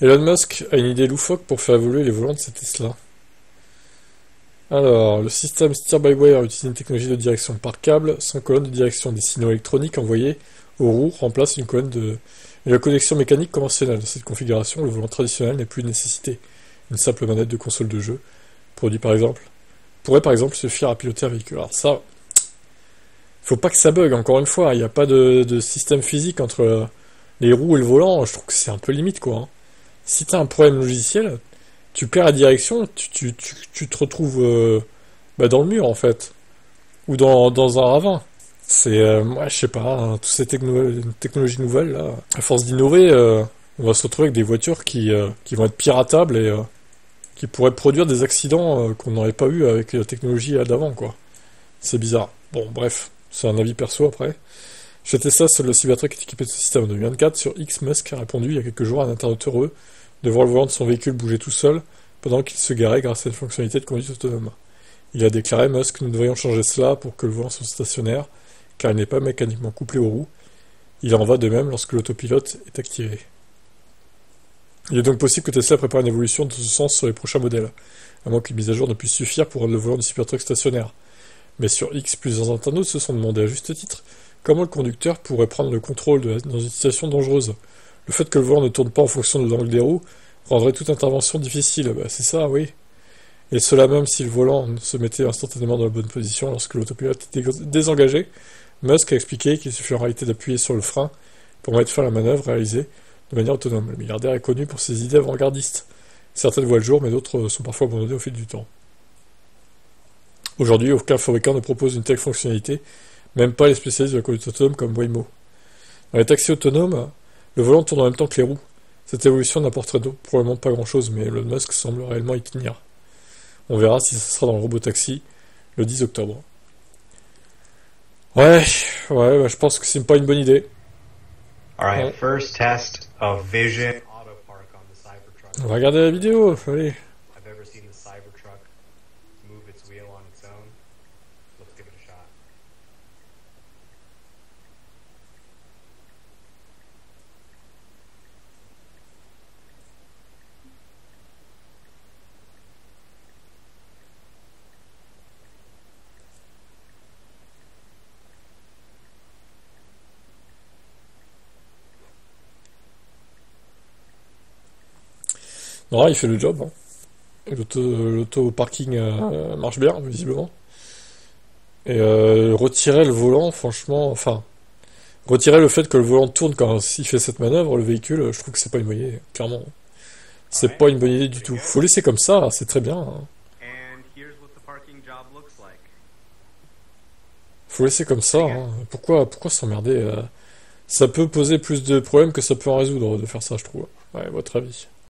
Elon Musk a une idée loufoque pour faire évoluer les volants de ses Tesla. Alors, le système steer-by-wire utilise une technologie de direction par câble, sans colonne de direction. Des signaux électroniques envoyés aux roues remplacent une connexion mécanique conventionnelle. Dans cette configuration, le volant traditionnel n'est plus nécessité. Une simple manette de console de jeu, pourrait par exemple suffire à piloter un véhicule. Alors ça, faut pas que ça bug, encore une fois, il n'y a pas de système physique entre les roues et le volant, je trouve que c'est un peu limite, quoi. Hein. Si t'as un problème logiciel, tu perds la direction, tu te retrouves dans le mur, en fait. Ou dans un ravin. C'est, moi, je sais pas, hein, toutes ces technologies nouvelles, là, à force d'innover, on va se retrouver avec des voitures qui vont être piratables et qui pourraient produire des accidents qu'on n'aurait pas eu avec la technologie d'avant, quoi. C'est bizarre. Bon, bref, c'est un avis perso après. Chez Tesla, seul le Cybertruck est équipé de ce système en 2024. Sur X, Musk a répondu il y a quelques jours à un internaute heureux de voir le volant de son véhicule bouger tout seul pendant qu'il se garait grâce à une fonctionnalité de conduite autonome. Il a déclaré: Musk, nous devrions changer cela pour que le volant soit stationnaire, car il n'est pas mécaniquement couplé aux roues. Il en va de même lorsque l'autopilote est activé. Il est donc possible que Tesla prépare une évolution dans ce sens sur les prochains modèles, à moins qu'une mise à jour ne puisse suffire pour rendre le volant du Cybertruck stationnaire. Mais sur X, plusieurs internautes se sont demandé à juste titre comment le conducteur pourrait prendre le contrôle dans une situation dangereuse. Le fait que le volant ne tourne pas en fonction de l'angle des roues rendrait toute intervention difficile. C'est ça, oui. Et cela même si le volant se mettait instantanément dans la bonne position lorsque l'autopilote était désengagé. Musk a expliqué qu'il suffit en réalité d'appuyer sur le frein pour mettre fin à la manœuvre réalisée de manière autonome. Le milliardaire est connu pour ses idées avant-gardistes. Certaines voient le jour, mais d'autres sont parfois abandonnées au fil du temps. Aujourd'hui, aucun fabricant ne propose une telle fonctionnalité, même pas les spécialistes de la conduite autonome comme Waymo. Dans les taxis autonomes, le volant tourne en même temps que les roues. Cette évolution n'apporterait donc probablement pas grand-chose, mais Elon Musk semble réellement y tenir. On verra si ce sera dans le robotaxi le 10 octobre. Ouais, je pense que c'est pas une bonne idée. Alright, first test of vision. On va regarder la vidéo, allez. I've ever seen the Cybertruck move its wheel on its own. Let's give it a shot. Non, il fait le job. Hein. L'auto-parking marche bien, visiblement. Et retirer le volant, franchement, enfin, retirer le fait que le volant tourne quand il fait cette manœuvre, le véhicule, je trouve que c'est pas une bonne idée, clairement. C'est pas une bonne idée du tout. Faut laisser comme ça, c'est très bien. Hein. Faut laisser comme ça. Hein. Pourquoi s'emmerder Ça peut poser plus de problèmes que ça peut en résoudre de faire ça, je trouve. Ouais, votre avis.